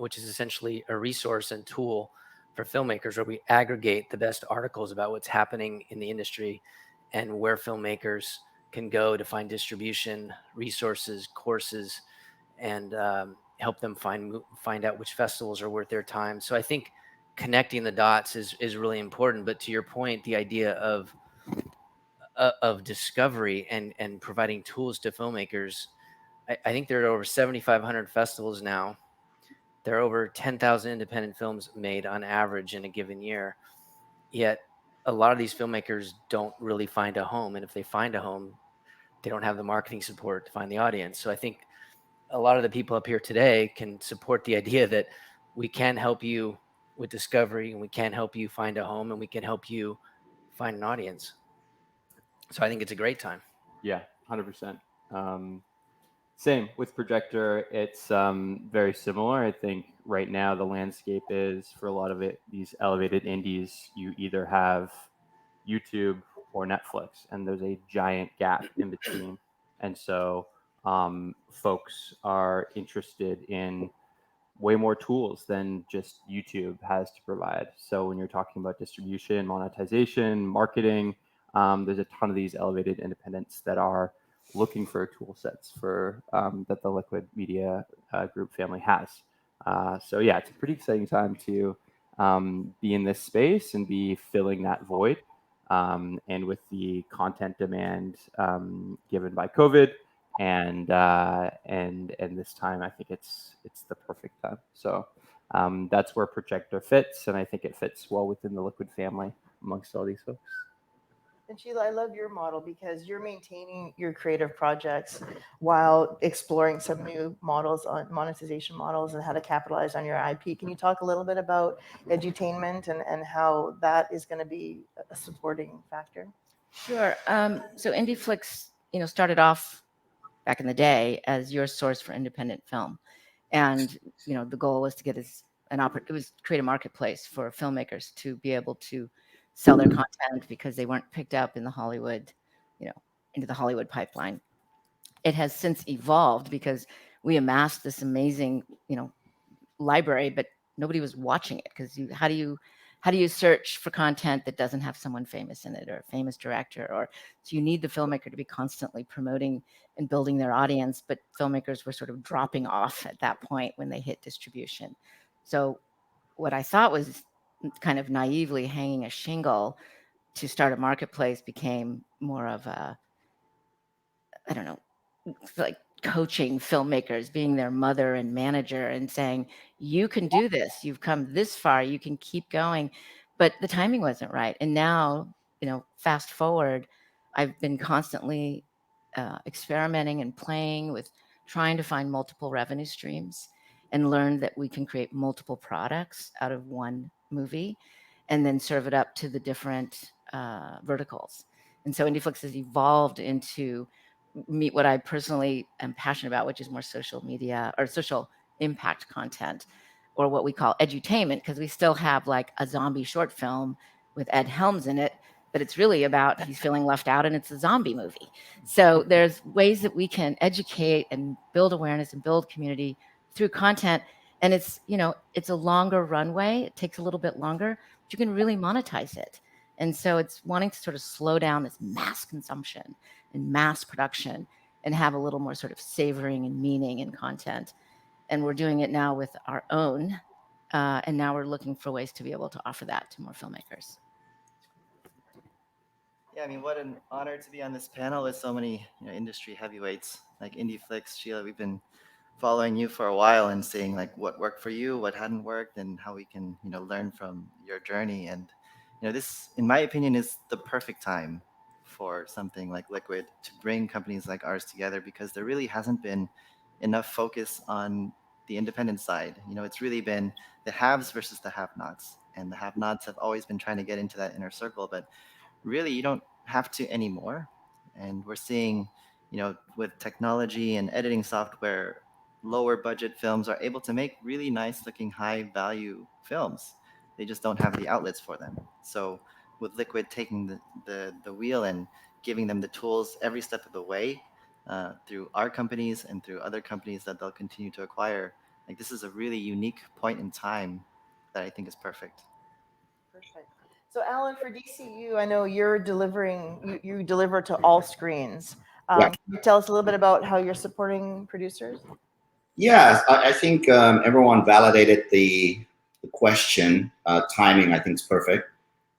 which is essentially a resource and tool for filmmakers where we aggregate the best articles about what's happening in the industry and where filmmakers can go to find distribution, resources, courses, and help them find out which festivals are worth their time. So I think connecting the dots is really important. But to your point, the idea of discovery and providing tools to filmmakers, I think there are over 7,500 festivals now. There are over 10,000 independent films made on average in a given year. Yet a lot of these filmmakers don't really find a home. And if they find a home, they don't have the marketing support to find the audience. So I think a lot of the people up here today can support the idea that we can help you with discovery, and we can help you find a home, and we can help you find an audience. So I think it's a great time. Yeah, 100%. Same with Projektor. It's very similar. I think right now the landscape is, for a lot of it, these elevated indies, you either have YouTube or Netflix, and there's a giant gap in between. And so folks are interested in way more tools than just YouTube has to provide. So when you're talking about distribution, monetization, marketing, there's a ton of these elevated independents that are looking for tool sets for that the Liquid Media Group family has. So yeah, it's a pretty exciting time to be in this space and be filling that void. And with the content demand given by COVID, and this time I think it's the perfect time. So that's where Projektor fits, and I think it fits well within the Liquid family amongst all these folks. And Sheila, I love your model because you're maintaining your creative projects while exploring some new models on monetization models and how to capitalize on your IP. Can you talk a little bit about edutainment and how that is going to be a supporting factor? Sure. So IndieFlix, started off back in the day as your source for independent film, and the goal was to get it was create a marketplace for filmmakers to be able to sell their content because they weren't picked up in the Hollywood, into the Hollywood pipeline. It has since evolved because we amassed this amazing, library, but nobody was watching it because how do you search for content that doesn't have someone famous in it or a famous director? So you need the filmmaker to be constantly promoting and building their audience, but filmmakers were sort of dropping off at that point when they hit distribution. So what I thought was kind of naively hanging a shingle to start a marketplace became more of a, I don't know, like coaching filmmakers, being their mother and manager and saying, you can do this, you've come this far, you can keep going. But the timing wasn't right. And now, fast forward, I've been constantly experimenting and playing with trying to find multiple revenue streams and learn that we can create multiple products out of one movie and then serve it up to the different verticals. And so IndieFlix has evolved into meet what I personally am passionate about, which is more social media or social impact content, or what we call edutainment, because we still have like a zombie short film with Ed Helms in it, but it's really about he's feeling left out and it's a zombie movie. So there's ways that we can educate and build awareness and build community through content. And it's a longer runway. It takes a little bit longer, but you can really monetize it. And so it's wanting to sort of slow down this mass consumption and mass production and have a little more sort of savoring and meaning in content. And we're doing it now with our own. And now we're looking for ways to be able to offer that to more filmmakers. Yeah, I mean, what an honor to be on this panel with so many industry heavyweights like IndieFlix. Sheila, we've been following you for a while and seeing like what worked for you, what hadn't worked, and how we can learn from your journey. And this, in my opinion, is the perfect time for something like Liquid to bring companies like ours together, because there really hasn't been enough focus on the independent side. It's really been the haves versus the have-nots, and the have-nots have always been trying to get into that inner circle, but really you don't have to anymore. And we're seeing, with technology and editing software, lower budget films are able to make really nice looking high value films. They just don't have the outlets for them. So with Liquid taking the wheel and giving them the tools every step of the way, through our companies and through other companies that they'll continue to acquire, Like this is a really unique point in time that I think is perfect. Perfect. So, Alan, for DCU, I know you're delivering. You deliver to all screens. Yeah. Can you tell us a little bit about how you're supporting producers? Yeah, I think everyone validated the question. Timing, I think, is perfect.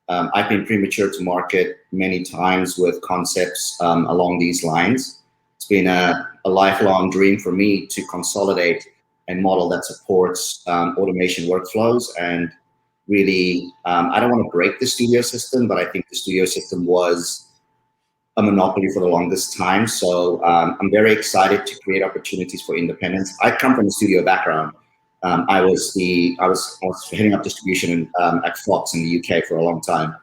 I've been premature to market many times with concepts along these lines. It's been a lifelong dream for me to consolidate a model that supports automation workflows and really, I don't want to break the studio system, but I think the studio system was a monopoly for the longest time. So I'm very excited to create opportunities for independence. I come from a studio background. I was heading up distribution at Fox in the UK for a long time,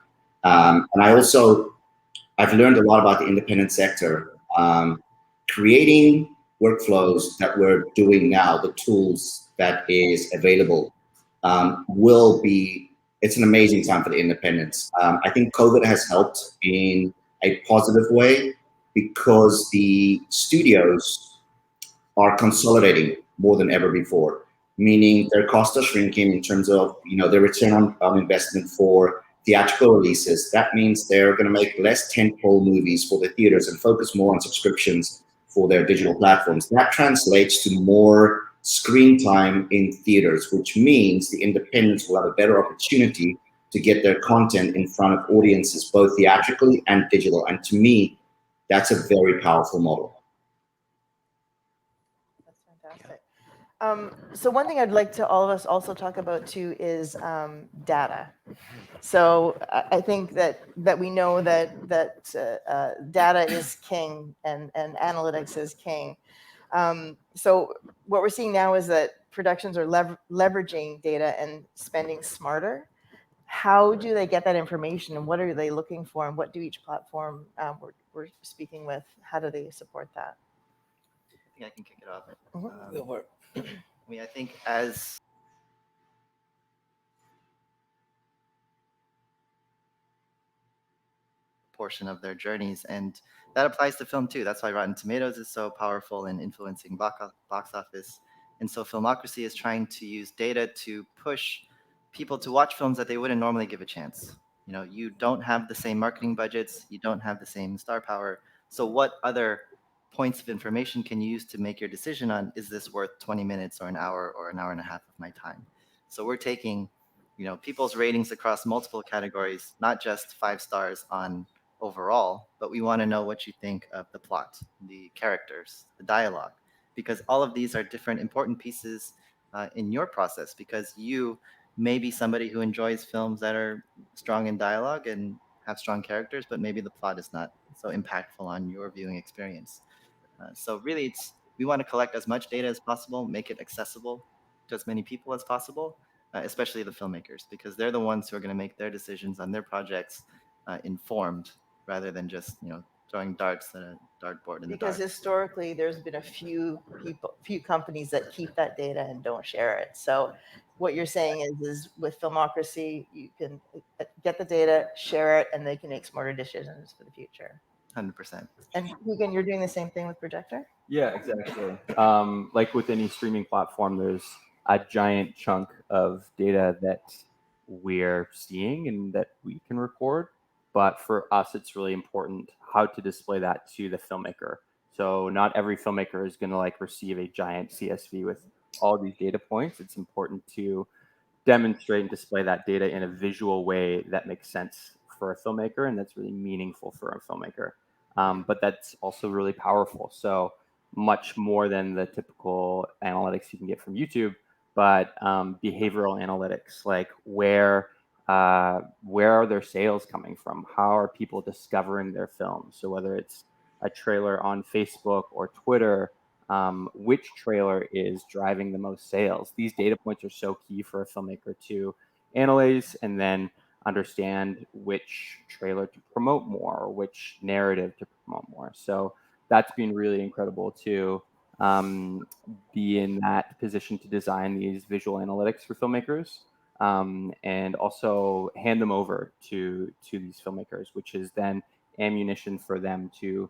and I've learned a lot about the independent sector. Creating workflows that we're doing now, the tools that is available, will be. It's an amazing time for the independents. I think COVID has helped in a positive way because the studios are consolidating more than ever before, meaning their costs are shrinking in terms of their return on investment for theatrical releases. That means they're going to make less tentpole movies for the theaters and focus more on subscriptions for their digital platforms. That translates to more screen time in theaters, which means the independents will have a better opportunity to get their content in front of audiences, both theatrically and digital. And to me, that's a very powerful model. That's fantastic. So one thing I'd like to all of us also talk about too is data. So I think that we know that data is king and analytics is king. So what we're seeing now is that productions are leveraging data and spending smarter. How do they get that information, and what are they looking for, and what do each platform we're speaking with? How do they support that? I think I can kick it off. Mhm. I mean, I think as portion of their journeys, and that applies to film too. That's why Rotten Tomatoes is so powerful in influencing box office. And so Filmocracy is trying to use data to push people to watch films that they wouldn't normally give a chance. You don't have the same marketing budgets, you don't have the same star power. So what other points of information can you use to make your decision on, is this worth 20 minutes or an hour and a half of my time? So we're taking people's ratings across multiple categories, not just 5 stars on overall, but we want to know what you think of the plot, the characters, the dialogue, because all of these are different important pieces in your process, because you may be somebody who enjoys films that are strong in dialogue and have strong characters, but maybe the plot is not so impactful on your viewing experience. So really, we want to collect as much data as possible, make it accessible to as many people as possible, especially the filmmakers, because they're the ones who are going to make their decisions on their projects informed, rather than just throwing darts at a dartboard in the Because dark. historically, there's been a few companies that keep that data and don't share it. So, what you're saying is with Filmocracy, you can get the data, share it, and they can make smarter decisions for the future. 100%. And Keegan, you're doing the same thing with Projektor? Yeah, exactly. Like with any streaming platform, there's a giant chunk of data that we're seeing and that we can record. But for us, it's really important how to display that to the filmmaker. So not every filmmaker is going to receive a giant CSV with all these data points. It's important to demonstrate and display that data in a visual way that makes sense for a filmmaker and that's really meaningful for a filmmaker. But that's also really powerful. So much more than the typical analytics you can get from YouTube, but behavioral analytics, like where are their sales coming from? How are people discovering their films? So whether it's a trailer on Facebook or Twitter, which trailer is driving the most sales. These data points are so key for a filmmaker to analyze and then understand which trailer to promote more or which narrative to promote more. So that's been really incredible to be in that position to design these visual analytics for filmmakers, and also hand them over to these filmmakers, which is then ammunition for them to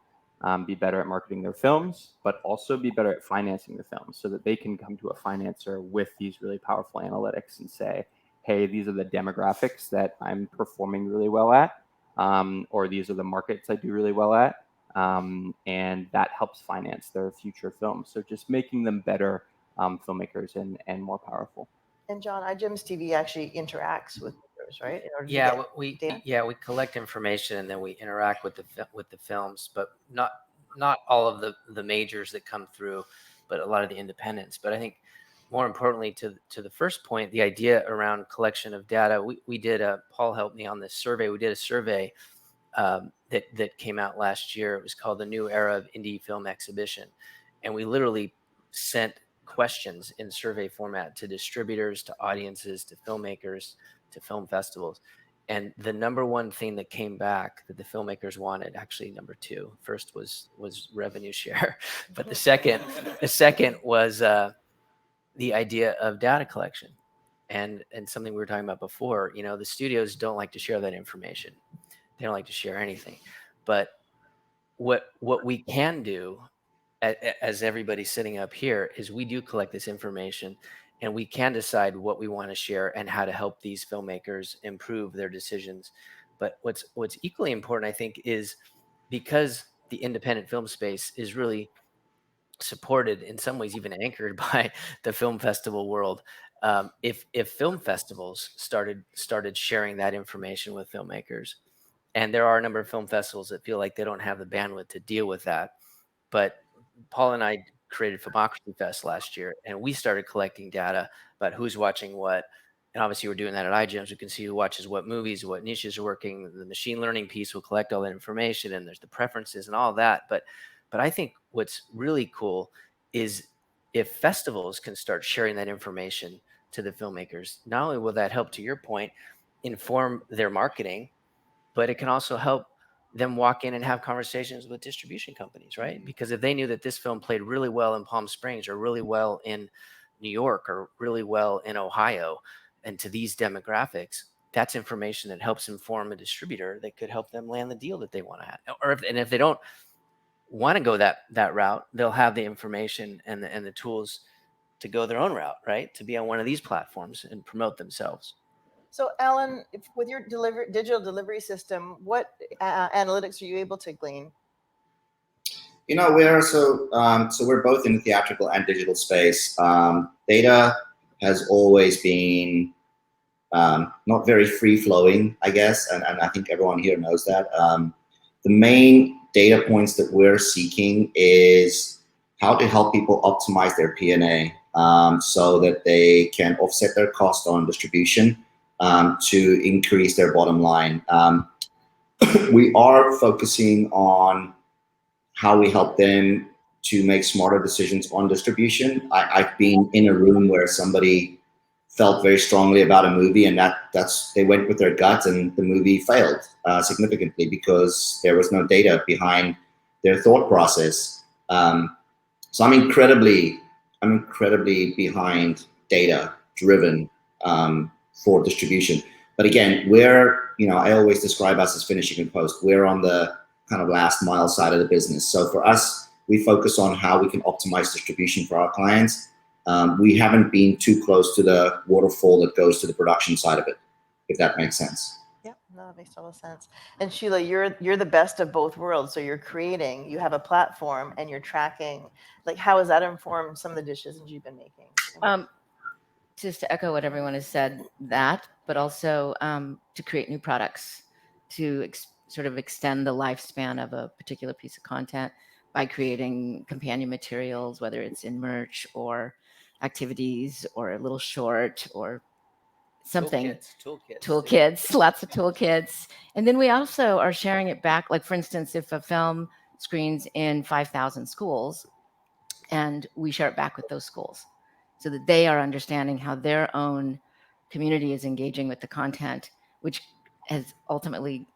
be better at marketing their films, but also be better at financing the films so that they can come to a financer with these really powerful analytics and say, hey, these are the demographics that I'm performing really well at, or these are the markets I do really well at. And that helps finance their future films. So just making them better filmmakers and more powerful. And Jon, iGEMStv actually interacts with viewers, right? In order to Yeah, get we data? we collect information and then we interact with the films, but not all of the majors that come through, but a lot of the independents. But I think more importantly to the first point, the idea around collection of data, we did Paul helped me on this survey. We did a survey that came out last year. It was called The New Era of Indie Film Exhibition, and we literally sent questions in survey format to distributors, to audiences, to filmmakers, to film festivals. And the number one thing that came back that the filmmakers wanted, actually number two, first was revenue share, but the second was the idea of data collection, and something we were talking about before. You know, the studios don't like to share that information. They don't like to share anything, but what we can do as everybody sitting up here is we do collect this information and we can decide what we want to share and how to help these filmmakers improve their decisions. But what's equally important, I think, is because the independent film space is really supported, in some ways even anchored by the film festival world. If film festivals started sharing that information with filmmakers, and there are a number of film festivals that feel like they don't have the bandwidth to deal with that, but Paul and I created Filmocracy Fest last year, and we started collecting data about who's watching what. And obviously, we're doing that at iGEMS. We can see who watches what movies, what niches are working. The machine learning piece will collect all that information, and there's the preferences and all that. But I think what's really cool is if festivals can start sharing that information to the filmmakers. Not only will that help, to your point, inform their marketing, but it can also help them walk in and have conversations with distribution companies, right? Because if they knew that this film played really well in Palm Springs or really well in New York or really well in Ohio, and to these demographics, that's information that helps inform a distributor that could help them land the deal that they want to have. Or if they don't want to go that route, they'll have the information and the tools to go their own route, right? To be on one of these platforms and promote themselves. So, Alan, with your digital delivery system, what analytics are you able to glean? You know, we're both in the theatrical and digital space. Data has always been not very free flowing, I guess, and I think everyone here knows that. The main data points that we're seeking is how to help people optimize their P&A so that they can offset their cost on distribution to increase their bottom line. We are focusing on how we help them to make smarter decisions on distribution. I've been in a room where somebody felt very strongly about a movie, and that's they went with their gut, and the movie failed significantly because there was no data behind their thought process. So I'm incredibly behind data driven for distribution. But again, I always describe us as finishing in post. We're on the kind of last mile side of the business. So for us, we focus on how we can optimize distribution for our clients. We haven't been too close to the waterfall that goes to the production side of it, if that makes sense. Yeah, no, that makes total sense. And Sheila, you're the best of both worlds. So you're creating, you have a platform, and you're tracking. Like, how has that informed some of the decisions you've been making? Just to echo what everyone has said, but also to create new products, to sort of extend the lifespan of a particular piece of content by creating companion materials, whether it's in merch or activities or a little short or something. Toolkits, lots of toolkits. And then we also are sharing it back. Like, for instance, if a film screens in 5,000 schools, and we share it back with those schools so that they are understanding how their own community is engaging with the content, which has ultimately,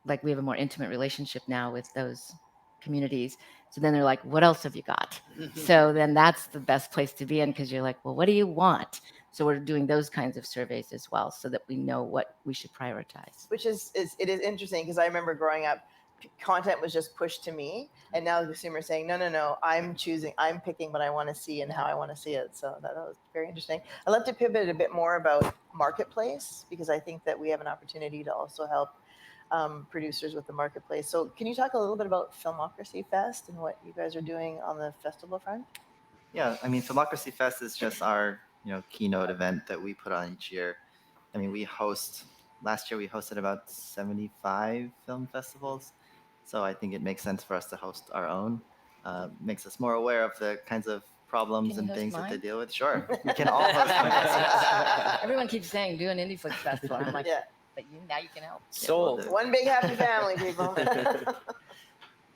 like, we have a more intimate relationship now with those communities. So then they're like, what else have you got? So then that's the best place to be in, because you're like, well, what do you want? So we're doing those kinds of surveys as well so that we know what we should prioritize. Which is interesting, because I remember growing up, content was just pushed to me, and now the consumer is saying, no, I'm picking what I want to see and how I want to see it. So that was very interesting. I'd love to pivot a bit more about marketplace, because I think that we have an opportunity to also help producers with the marketplace. So can you talk a little bit about Filmocracy Fest and what you guys are doing on the festival front? Yeah, I mean, Filmocracy Fest is just our keynote event that we put on each year. I mean, last year we hosted about 75 film festivals, so I think it makes sense for us to host our own. Makes us more aware of the kinds of problems Can you and host things that they mine? deal with. Sure, we can all host one festivals. Everyone keeps saying do an IndieFlix festival. I'm like, Yeah, but now you can help. Sold. do. one big happy family, people.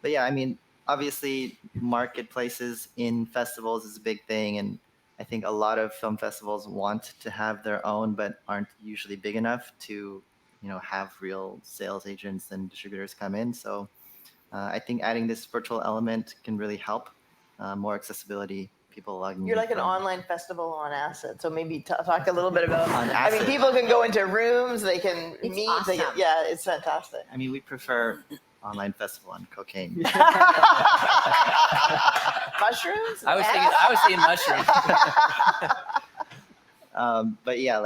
But yeah, I mean, obviously, marketplaces in festivals is a big thing, and I think a lot of film festivals want to have their own, but aren't usually big enough to, have real sales agents and distributors come in. So I think adding this virtual element can really help. More accessibility, people logging You're in like an from- online festival on acid. So maybe talk a little bit about. On I mean, acid. people can go into rooms, they can It's meet. awesome. Yeah, it's fantastic. I mean, we prefer online festival on cocaine. Mushrooms. I was thinking mushrooms. But yeah,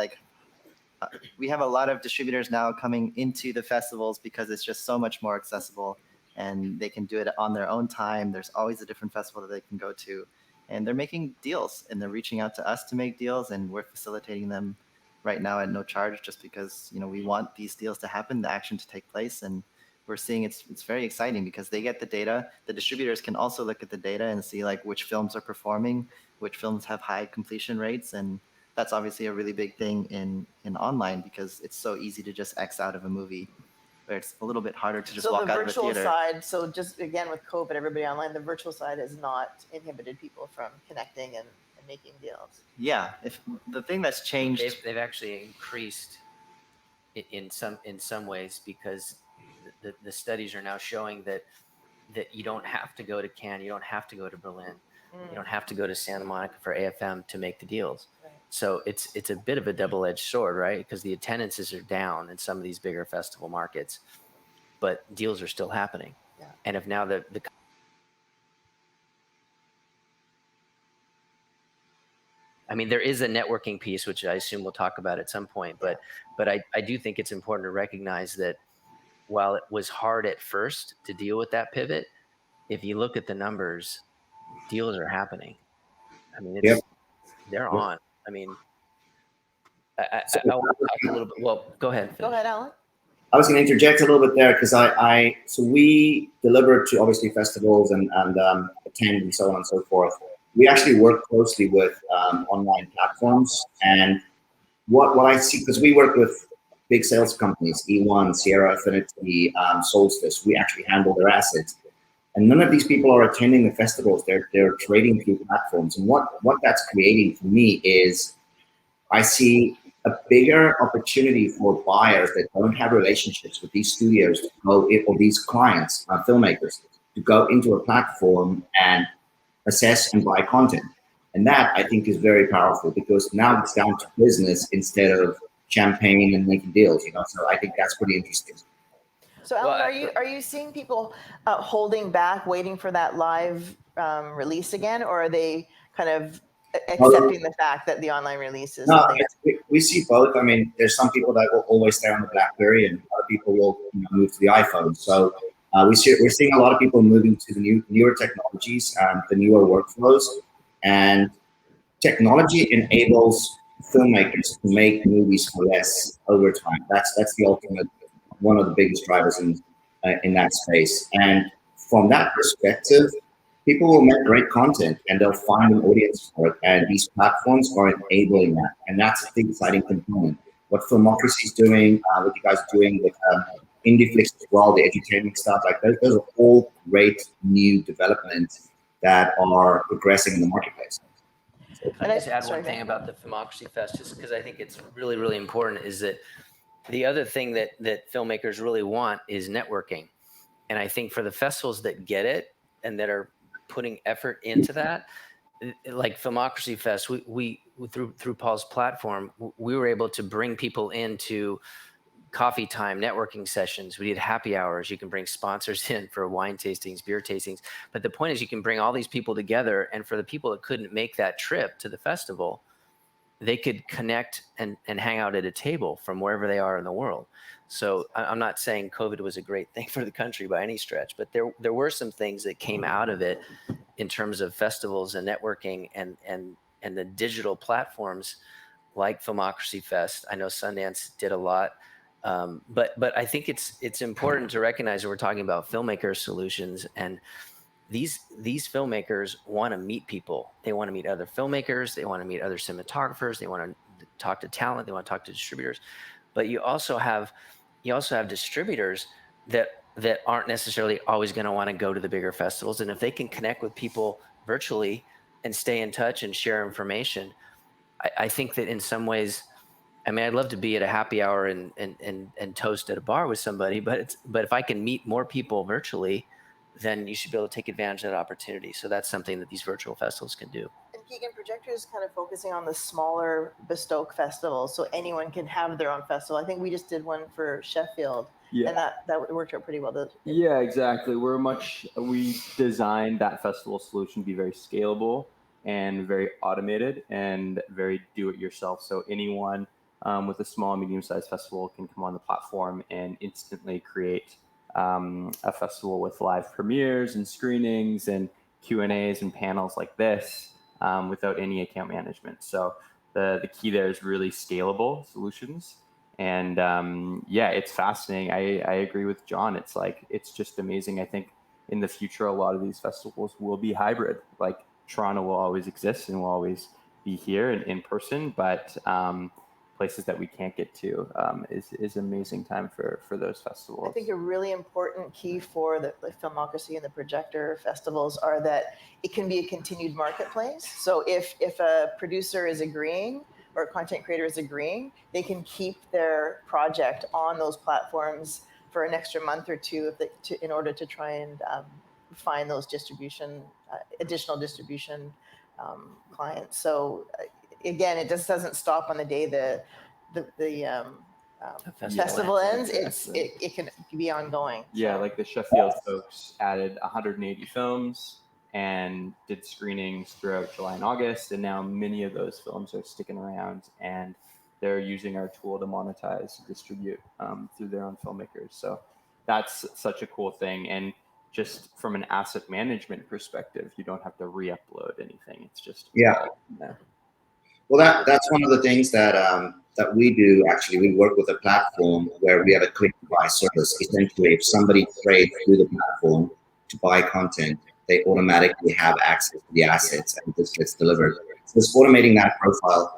we have a lot of distributors now coming into the festivals because it's just so much more accessible, and they can do it on their own time. There's always a different festival that they can go to, and they're making deals, and they're reaching out to us to make deals, and we're facilitating them right now at no charge, just because we want these deals to happen, the action to take place, and we're seeing it's very exciting because they get the data. The distributors can also look at the data and see which films are performing, which films have high completion rates, and that's obviously a really big thing in online because it's so easy to just X out of a movie, where it's a little bit harder to just So walk the out of a virtual theater. side. So just again with COVID, everybody online. The virtual side has not inhibited people from connecting and making deals. Yeah, if the thing that's changed, They've actually increased in some ways, because the studies are now showing that you don't have to go to Cannes, you don't have to go to Berlin, you don't have to go to Santa Monica for AFM to make the deals. Right. So it's a bit of a double-edged sword, right? Because the attendances are down in some of these bigger festival markets, but deals are still happening. Yeah. And if now the I mean, there is a networking piece, which I assume we'll talk about at some point, but I do think it's important to recognize that while it was hard at first to deal with that pivot, if you look at the numbers, deals are happening. I mean, they're on. I mean, I want to talk a little bit. Well, go ahead. Go ahead, Alan. I was going to interject a little bit there because so we deliver to obviously festivals and attend and so on and so forth. We actually work closely with online platforms, and what I see, because we work with big sales companies, E1, Sierra Affinity, Solstice. We actually handle their assets, and none of these people are attending the festivals. They're trading through platforms, and what that's creating for me is I see a bigger opportunity for buyers that don't have relationships with these studios to go in, or these clients, filmmakers, to go into a platform and assess and buy content. And that I think is very powerful because now it's down to business instead of champagne and making deals, So I think that's pretty interesting. So Alan, are you seeing people holding back, waiting for that live release again, or are they kind of accepting the fact that the online release is? No, we see both. I mean, there's some people that will always stay on the BlackBerry, and other people will move to the iPhone. So we're seeing a lot of people moving to the newer technologies, the newer workflows, and technology enables filmmakers to make movies for less over time. That's the ultimate, one of the biggest drivers in that space. And from that perspective, people will make great content and they'll find an audience for it. And these platforms are enabling that. And that's the exciting component. What Filmocracy is doing, what you guys are doing with IndieFlix as well, the edutainment stuff, like those are all great new developments that are progressing in the marketplace. Can I just add one thing about the Filmocracy Fest, just because I think it's really, really important, is that the other thing that filmmakers really want is networking. And I think for the festivals that get it and that are putting effort into that, like Filmocracy Fest, we through Paul's platform, we were able to bring people in to coffee time, networking sessions. We did happy hours. You can bring sponsors in for wine tastings, beer tastings. But the point is you can bring all these people together. And for the people that couldn't make that trip to the festival, they could connect and hang out at a table from wherever they are in the world. So I'm not saying COVID was a great thing for the country by any stretch, but there were some things that came out of it in terms of festivals and networking and the digital platforms like Filmocracy Fest. I know Sundance did a lot. But I think it's important to recognize that we're talking about filmmaker solutions, and these filmmakers want to meet people. They want to meet other filmmakers. They want to meet other cinematographers. They want to talk to talent. They want to talk to distributors. But you also have distributors that aren't necessarily always going to want to go to the bigger festivals. And if they can connect with people virtually and stay in touch and share information, I think that in some ways, I mean, I'd love to be at a happy hour and toast at a bar with somebody, but if I can meet more people virtually, then you should be able to take advantage of that opportunity. So that's something that these virtual festivals can do. And Keegan, Projektor is kind of focusing on the smaller bespoke festivals, so anyone can have their own festival. I think we just did one for Sheffield, and that worked out pretty well. Yeah, exactly. We designed that festival solution to be very scalable and very automated and very do-it-yourself. So anyone with a small, medium-sized festival can come on the platform and instantly create a festival with live premieres and screenings and Q&As and panels like this without any account management. So the key there is really scalable solutions. And it's fascinating. I agree with Jon. It's just amazing. I think in the future, a lot of these festivals will be hybrid. Like Toronto will always exist and will always be here and in person, but places that we can't get to is an amazing time for those festivals. I think a really important key for the Filmocracy and the Projektor festivals are that it can be a continued marketplace. So if a producer is agreeing or a content creator is agreeing, they can keep their project on those platforms for an extra month or two in order to try and find those additional distribution clients. So again, it just doesn't stop on the day the festival ends. Exactly. It can be ongoing. Yeah, like the Sheffield folks added 180 films and did screenings throughout July and August, and now many of those films are sticking around, and they're using our tool to monetize and distribute through their own filmmakers. So that's such a cool thing. And just from an asset management perspective, you don't have to re-upload anything. It's just Well, that's one of the things that we do. Actually, we work with a platform where we have a click-to-buy service. Essentially, if somebody trades through the platform to buy content, they automatically have access to the assets and this gets delivered. So it's automating that profile.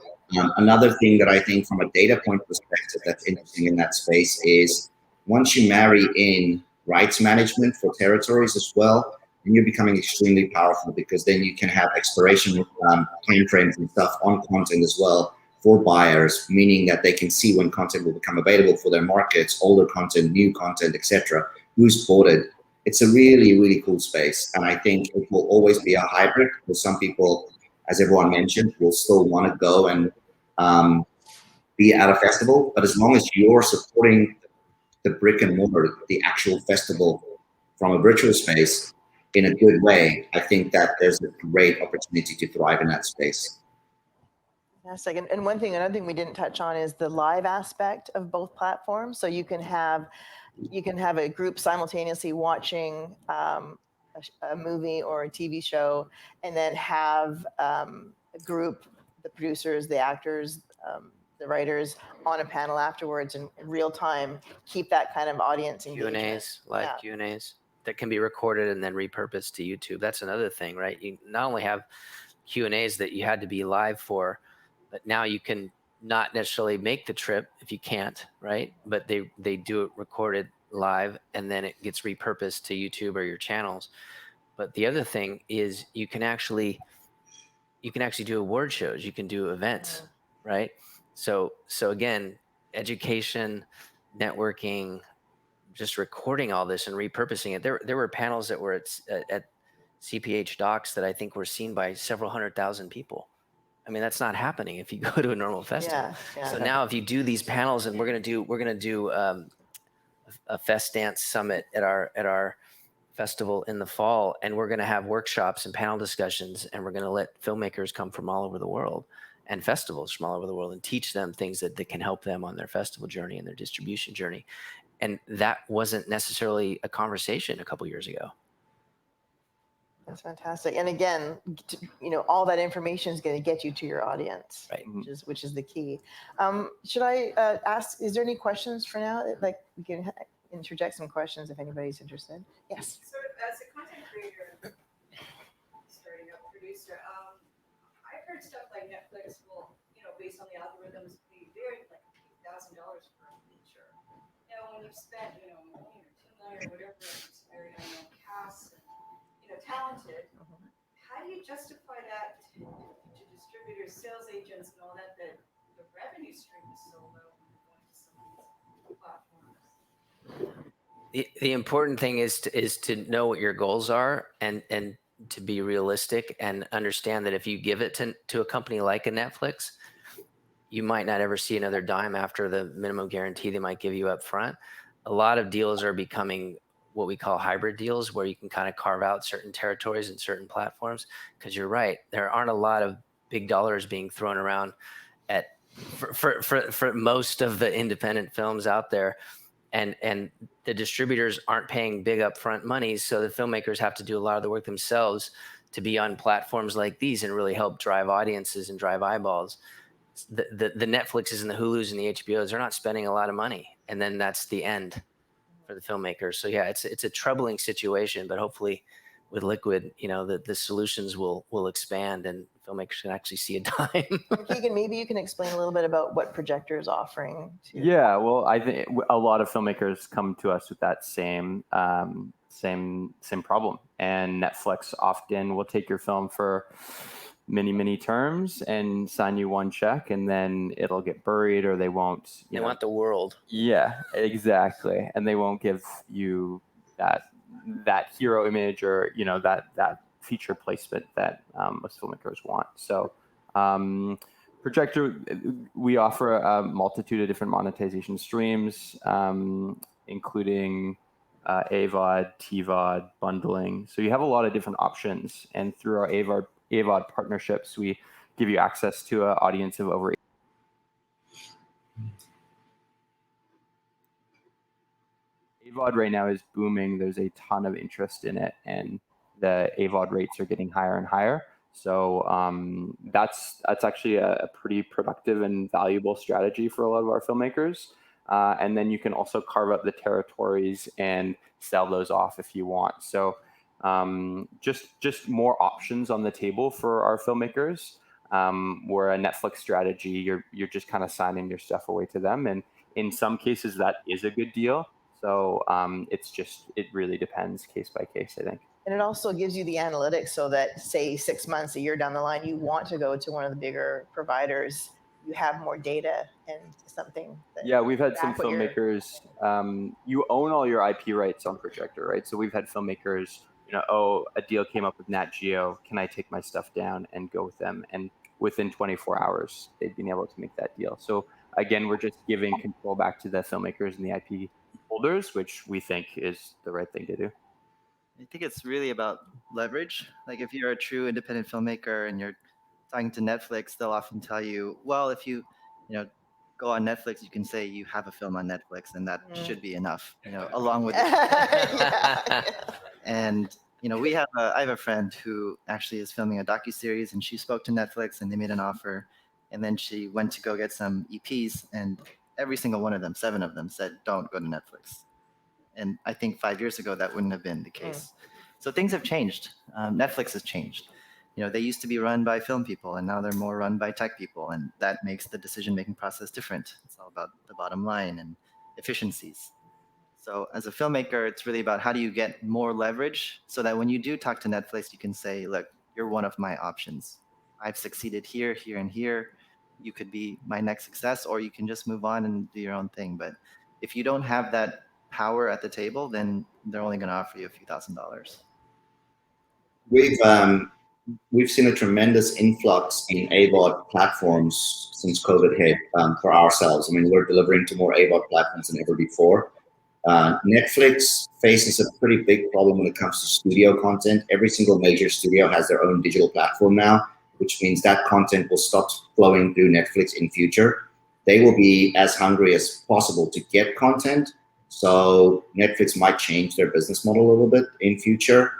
Another thing that I think from a data point perspective that's interesting in that space is once you marry in rights management for territories as well, and you're becoming extremely powerful, because then you can have expiration time frames and stuff on content as well for buyers, meaning that they can see when content will become available for their markets, older content, new content, etc. Who's bought it? It's a really, really cool space. And I think it will always be a hybrid, because some people, as everyone mentioned, will still want to go and be at a festival. But as long as you're supporting the brick and mortar, the actual festival from a virtual space in a good way, I think that there's a great opportunity to thrive in that space. Fantastic. And another thing we didn't touch on is the live aspect of both platforms. So you can have a group simultaneously watching a movie or a TV show, and then have a group, the producers, the actors, the writers, on a panel afterwards in real time, keep that kind of audience engagement. Q&As, live Q&As that can be recorded and then repurposed to YouTube. That's another thing, right? You not only have Q&As that you had to be live for, but now you can not necessarily make the trip if you can't, right? But they do it recorded live, and then it gets repurposed to YouTube or your channels. But the other thing is you can actually do award shows. You can do events, right? So again, education, networking, just recording all this and repurposing it. There were panels that were at CPH Docs that I think were seen by several 100,000 people. I mean, that's not happening if you go to a normal festival. Yeah, yeah. So now if you do these panels, and we're gonna do a Fest Dance Summit at our festival in the fall, and we're gonna have workshops and panel discussions, and we're gonna let filmmakers come from all over the world and festivals from all over the world and teach them things that can help them on their festival journey and their distribution journey. And that wasn't necessarily a conversation a couple years ago. That's fantastic. And again, all that information is going to get you to your audience, Right. which is the key. Should I ask? Is there any questions for now? Like we can interject some questions if anybody's interested. Yes. Sort of as a content creator, starting up producer, I've heard stuff like Netflix will, based on the algorithms, be very like $1,000 for a feature. Now, when you've spent, $1 million or $2 million or whatever, it's very cast and talented. How do you justify that to distributors, sales agents, and all that? That the revenue stream is so low when you're going to some of these platforms. The important thing is to know what your goals are and to be realistic and understand that if you give it to a company like a Netflix, you might not ever see another dime after the minimum guarantee they might give you up front. A lot of deals are becoming what we call hybrid deals, where you can kind of carve out certain territories and certain platforms. Because you're right, there aren't a lot of big dollars being thrown around for most of the independent films out there. And the distributors aren't paying big upfront money, so the filmmakers have to do a lot of the work themselves to be on platforms like these and really help drive audiences and drive eyeballs. The Netflixes and the Hulus and the HBOs, they're not spending a lot of money, and then that's the end for the filmmakers. So yeah, it's a troubling situation, but hopefully with Liquid, the solutions will expand and filmmakers can actually see a dime. Keegan, maybe you can explain a little bit about what Projektor is offering. Yeah, well, I think a lot of filmmakers come to us with that same problem, and Netflix often will take your film for many terms and sign you one check, and then it'll get buried, or they won't. They want the world. Yeah, exactly, and they won't give you that hero image or that feature placement that most filmmakers want. So Projektor, we offer a multitude of different monetization streams, including AVOD, TVOD, bundling. So you have a lot of different options, and through our AVOD partnerships, we give you access to an audience of over AVOD right now is booming. There's a ton of interest in it, and the AVOD rates are getting higher and higher. So that's actually a pretty productive and valuable strategy for a lot of our filmmakers. And then you can also carve up the territories and sell those off if you want. So just more options on the table for our filmmakers. Where a Netflix strategy, you're just kind of signing your stuff away to them, and in some cases that is a good deal. So it really depends case by case, I think. And it also gives you the analytics so that, say, 6 months, a year down the line, you want to go to one of the bigger providers, you have more data and something. Yeah, we've had some filmmakers, you own all your IP rights on Projektor, right? So we've had filmmakers, a deal came up with Nat Geo, can I take my stuff down and go with them? And within 24 hours, they've been able to make that deal. So again, we're just giving control back to the filmmakers and the IP holders, which we think is the right thing to do. I think it's really about leverage. Like if you're a true independent filmmaker and you're talking to Netflix, they'll often tell you, well, if you go on Netflix, you can say you have a film on Netflix, and that should be enough, along with it. And I have a friend who actually is filming a docuseries, and she spoke to Netflix and they made an offer, and then she went to go get some EPs, and every single one of them, 7 of them, said, don't go to Netflix. And I think 5 years ago, that wouldn't have been the case. So things have changed. Netflix has changed. They used to be run by film people, and now they're more run by tech people. And that makes the decision-making process different. It's all about the bottom line and efficiencies. So as a filmmaker, it's really about how do you get more leverage so that when you do talk to Netflix, you can say, look, you're one of my options. I've succeeded here, here, and here. You could be my next success, or you can just move on and do your own thing. But if you don't have that power at the table, then they're only going to offer you a few $1,000s. we've seen a tremendous influx in AVOD platforms since COVID hit for ourselves. I mean, we're delivering to more AVOD platforms than ever before. Netflix faces a pretty big problem when it comes to studio content. Every single major studio has their own digital platform now, which means that content will stop flowing through Netflix in future. They will be as hungry as possible to get content. So Netflix might change their business model a little bit in future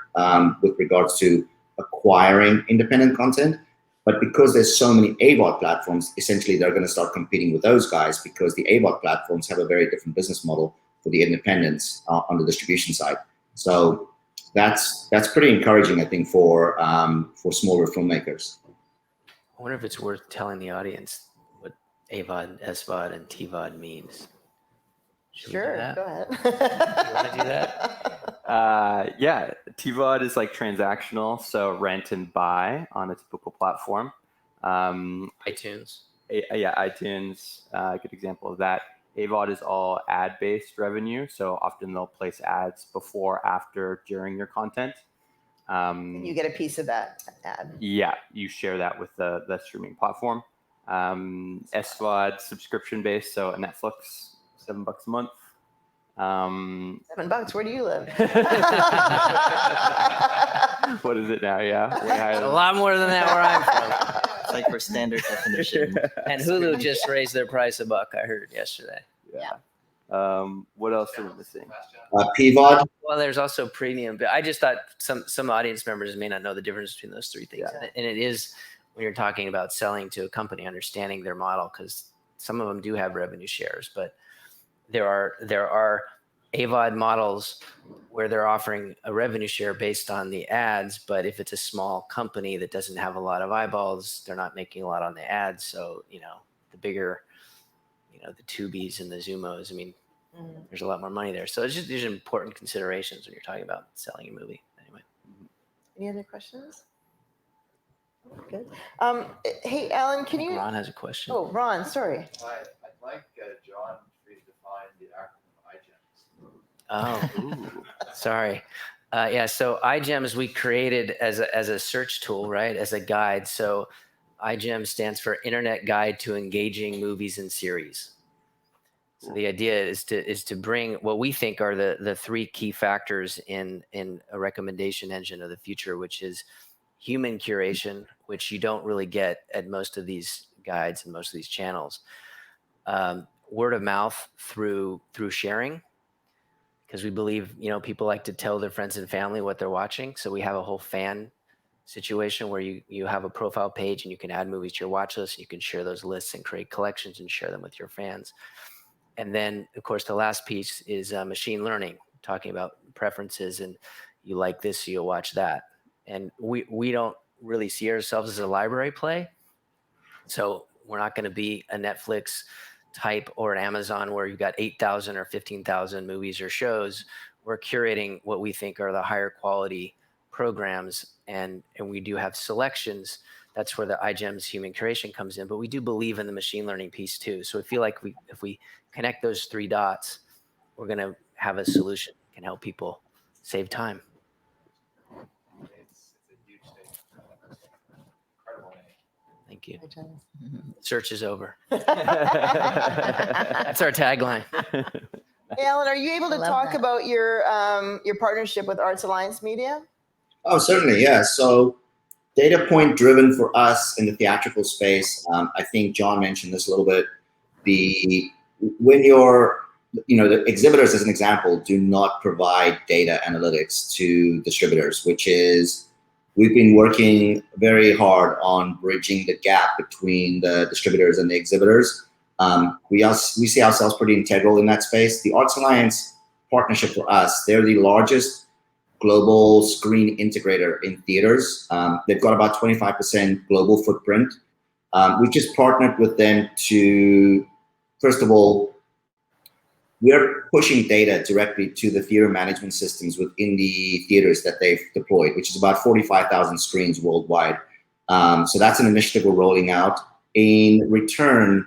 with regards to acquiring independent content. But because there's so many AVOD platforms, essentially they're going to start competing with those guys because the AVOD platforms have a very different business model for the independents on the distribution side. So that's pretty encouraging, I think, for smaller filmmakers. I wonder if it's worth telling the audience what AVOD, SVOD, and TVOD means. Should we do Sure, that? go ahead. You want to do that? Yeah, TVOD is like transactional, so rent and buy on a typical platform. iTunes. Yeah, iTunes, a good example of that. AVOD is all ad-based revenue, so often they'll place ads before, after, during your content. You get a piece of that ad. Yeah, you share that with the streaming platform. SVOD, subscription-based, so Netflix, $7 a month. $7, where do you live? What is it now? Yeah, way higher A lot more than that where I'm from. It's like for standard definition. And Hulu just raised their price $1. I heard yesterday. Yeah. What else are we missing? PVOD. Well, there's also premium, but I just thought some audience members may not know the difference between those three things. Yeah. And it is, when you're talking about selling to a company, understanding their model, because some of them do have revenue shares, but there are AVOD models where they're offering a revenue share based on the ads, but if it's a small company that doesn't have a lot of eyeballs, they're not making a lot on the ads. So, the bigger, the Tubies and the Zumos, I mean, there's a lot more money there. So it's just, these are important considerations when you're talking about selling a movie. Anyway. Any other questions? Good. Hey, Alan, can you? Ron has a question. Oh, Ron, sorry. I'd like Jon to define the acronym iGEMS. Oh, sorry. Yeah, so iGEMS we created as a search tool, right? As a guide. So iGEMS stands for Internet Guide to Engaging Movies and Series. So the idea is to bring what we think are the three key factors in a recommendation engine of the future, which is human curation, which you don't really get at most of these guides and most of these channels. Word of mouth through sharing, because we believe people like to tell their friends and family what they're watching. So we have a whole fan situation where you have a profile page and you can add movies to your watch list. You can share those lists and create collections and share them with your fans. And then, of course, the last piece is machine learning, talking about preferences, and you like this, so you'll watch that. And we don't really see ourselves as a library play. So we're not going to be a Netflix type or an Amazon where you've got 8,000 or 15,000 movies or shows. We're curating what we think are the higher quality programs, and we do have selections. That's where the iGEMS human curation comes in. But we do believe in the machine learning piece too. So I feel like if we connect those three dots, we're going to have a solution that can help people save time. It's a huge statement. Incredible name. Thank you. iGEMS. Search is over. That's our tagline. Hey, Alan, are you able to I love talk that. about your partnership with Arts Alliance Media? Oh, certainly, yeah. So data point driven for us in the theatrical space. I think Jon mentioned this a little bit. When you're, the exhibitors, as an example, do not provide data analytics to distributors, which is, we've been working very hard on bridging the gap between the distributors and the exhibitors. We see ourselves pretty integral in that space. The Arts Alliance partnership for us, they're the largest global screen integrator in theaters. They've got about 25% global footprint. We just partnered with them to, first of all, we're pushing data directly to the theater management systems within the theaters that they've deployed, which is about 45,000 screens worldwide. So that's an initiative we're rolling out. In return,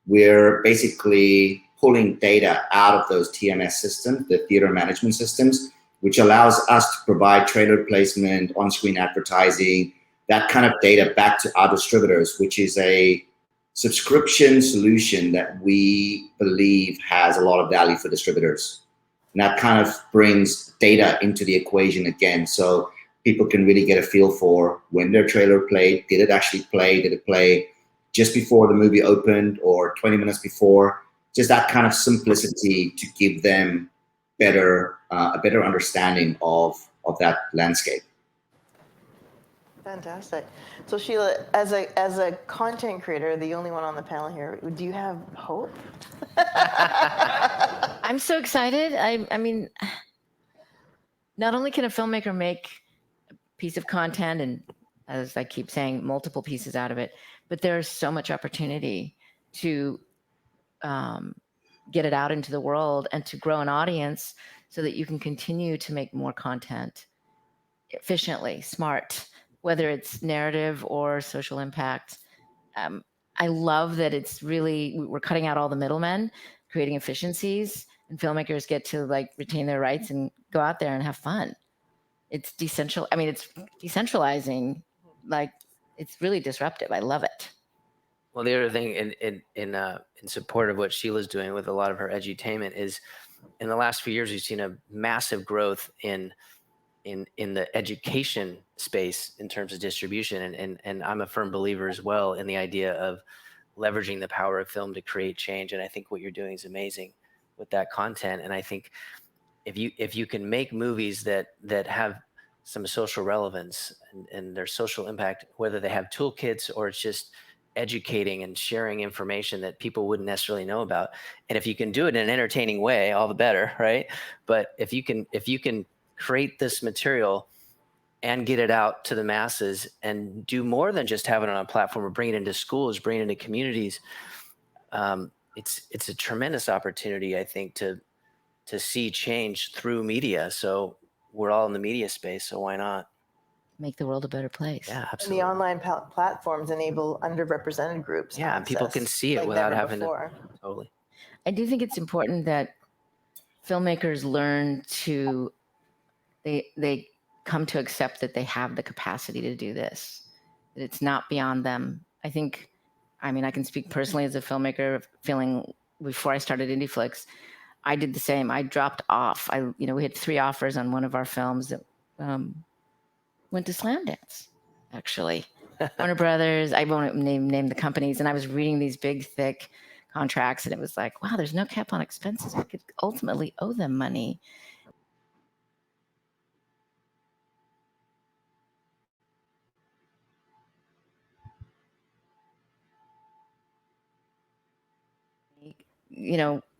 we're basically pulling data out of those TMS systems, the theater management systems, which allows us to provide trailer placement, on-screen advertising, that kind of data back to our distributors, which is a subscription solution that we believe has a lot of value for distributors. And that kind of brings data into the equation again. So people can really get a feel for when their trailer played. Did it actually play? Did it play just before the movie opened or 20 minutes before? Just that kind of simplicity to give them a better understanding of that landscape. Fantastic. So Sheila, as a content creator, the only one on the panel here, do you have hope? I'm so excited. I mean, not only can a filmmaker make a piece of content and, as I keep saying, multiple pieces out of it, but there's so much opportunity to get it out into the world and to grow an audience so that you can continue to make more content efficiently, smart, whether it's narrative or social impact. I love that it's really, we're cutting out all the middlemen, creating efficiencies, and filmmakers get to like retain their rights and go out there and have fun. It's it's decentralizing, like it's really disruptive. I love it. Well, the other thing in support of what Sheila's doing with a lot of her edutainment is, in the last few years, we've seen a massive growth in the education space in terms of distribution. And I'm a firm believer as well in the idea of leveraging the power of film to create change. And I think what you're doing is amazing with that content. And I think if you can make movies that have some social relevance and their social impact, whether they have toolkits or it's just educating and sharing information that people wouldn't necessarily know about. And if you can do it in an entertaining way, all the better, right? But if you can create this material and get it out to the masses and do more than just have it on a platform or bring it into schools, bring it into communities, it's a tremendous opportunity, I think, to see change through media. So we're all in the media space, so why not? Make the world a better place. Yeah, And absolutely. the online platforms enable underrepresented groups. Yeah, and people can see it like without never having before. to. Totally. I do think it's important that filmmakers learn to, they come to accept that they have the capacity to do this, that it's not beyond them. I think, I mean, I can speak personally as a filmmaker, feeling before I started IndieFlix, I did the same. I dropped off. We had 3 offers on one of our films that went to Slamdance, actually. Warner Brothers, I won't name the companies. And I was reading these big, thick contracts, and it was like, wow, there's no cap on expenses. I could ultimately owe them money.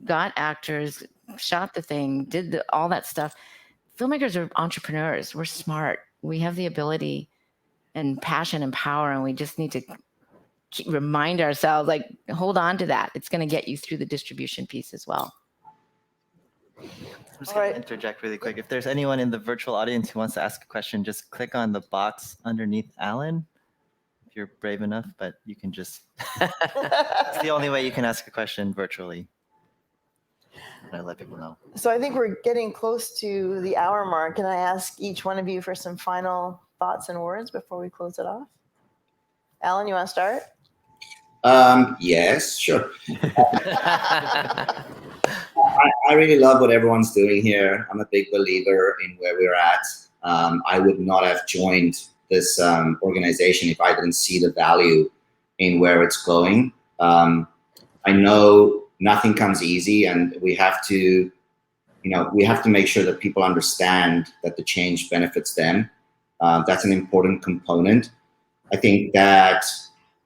Got actors, shot the thing, did all that stuff. Filmmakers are entrepreneurs. We're smart. We have the ability and passion and power, and we just need to remind ourselves, like, hold on to that. It's going to get you through the distribution piece as well. I'm just going to interject really quick. If there's anyone in the virtual audience who wants to ask a question, just click on the box underneath Alan. If you're brave enough, but you can just, it's the only way you can ask a question virtually. I let people know. So I think we're getting close to the hour mark. Can I ask each one of you for some final thoughts and words before we close it off? Alan, you want to start? Yes, sure. I really love what everyone's doing here. I'm a big believer in where we're at. I would not have joined this organization if I didn't see the value in where it's going. I know nothing comes easy, and we have to make sure that people understand that the change benefits them. That's an important component. I think that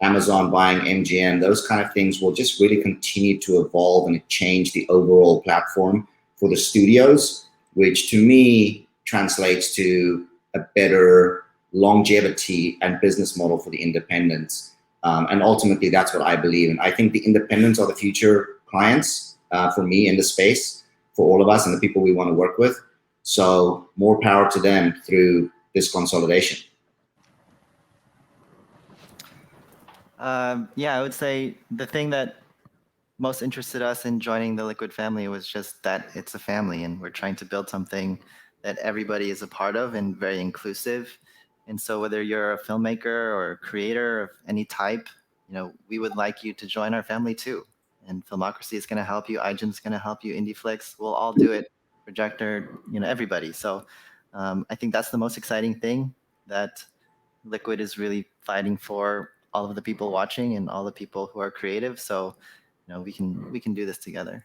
Amazon buying MGM, those kind of things will just really continue to evolve and change the overall platform for the studios, which to me translates to a better longevity and business model for the independents. And ultimately, that's what I believe in. I think the independents are the future clients for me in the space, for all of us and the people we want to work with. So more power to them through this consolidation. Yeah, I would say the thing that most interested us in joining the Liquid family was just that it's a family, and we're trying to build something that everybody is a part of and very inclusive And so whether you're a filmmaker or a creator of any type, we would like you to join our family too. And Filmocracy is going to help you. iGEM's going to help you. IndieFlix, we'll all do it. Projektor, everybody. So I think that's the most exciting thing, that Liquid is really fighting for all of the people watching and all the people who are creative. So we can do this together.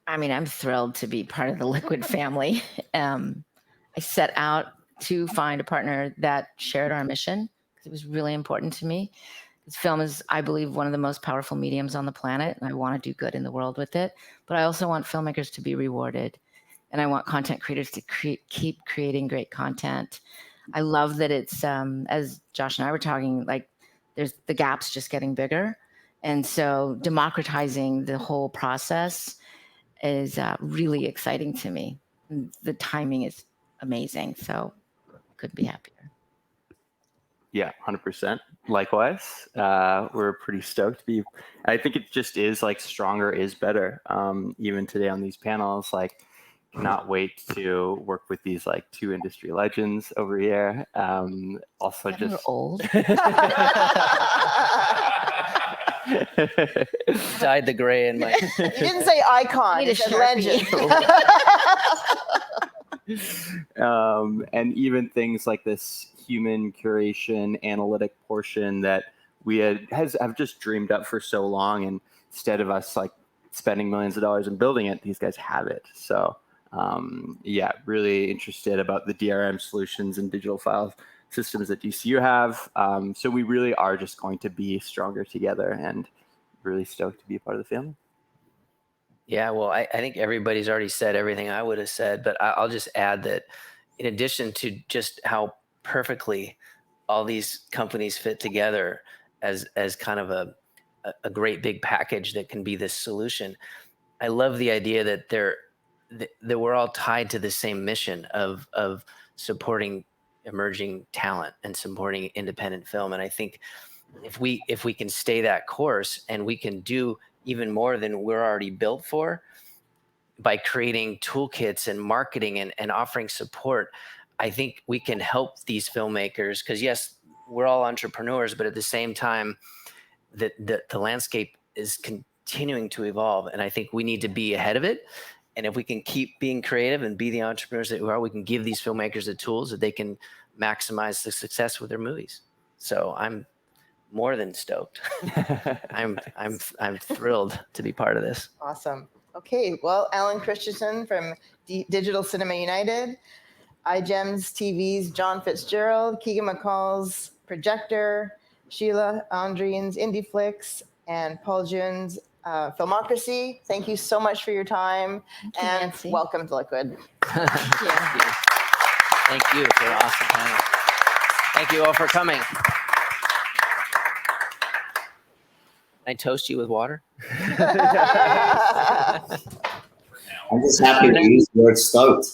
I mean, I'm thrilled to be part of the Liquid family. I set out to find a partner that shared our mission, because it was really important to me. This film is, I believe, one of the most powerful mediums on the planet, and I want to do good in the world with it. But I also want filmmakers to be rewarded, and I want content creators to keep creating great content. I love that it's, as Josh and I were talking, like there's the gaps just getting bigger. And so democratizing the whole process is really exciting to me. And the timing is amazing, so couldn't be happier. Yeah, 100%. Likewise, we're pretty stoked to be. I think it just is like stronger is better. Even today on these panels, like cannot wait to work with these like two industry legends over here. Also, We're just old. Dyed the gray in my. You didn't say icon, Need you a said Sharpie. legend. And even things like this human curation analytic portion that we have just dreamed up for so long, and instead of us like spending millions of dollars in building it, these guys have it. So yeah, really interested about the DRM solutions and digital file systems that DCU have. So we really are just going to be stronger together, and really stoked to be a part of the family. Yeah, well, I think everybody's already said everything I would have said, but I'll just add that in addition to just how perfectly all these companies fit together as kind of a great big package that can be this solution, I love the idea that that we're all tied to the same mission of supporting emerging talent and supporting independent film. And I think if we can stay that course, and we can do even more than we're already built for by creating toolkits and marketing and offering support, I think we can help these filmmakers, because yes, we're all entrepreneurs, but at the same time, the landscape is continuing to evolve, and I think we need to be ahead of it. And if we can keep being creative and be the entrepreneurs that we are, we can give these filmmakers the tools that they can maximize the success with their movies. So I'm more than stoked. I'm thrilled to be part of this. Awesome. Okay, well, Alan Christensen from Digital Cinema United, iGEMSTV's Jon Fitzgerald, Keegan McColl's Projektor, Scilla Andreen's IndieFlix, and Paul Jun's Filmocracy. Thank you so much for your time, and Nancy. welcome to Liquid. Thank you for an awesome panel. Thank you all for coming. Can I toast you with water? I'm just happy to use the word stoked.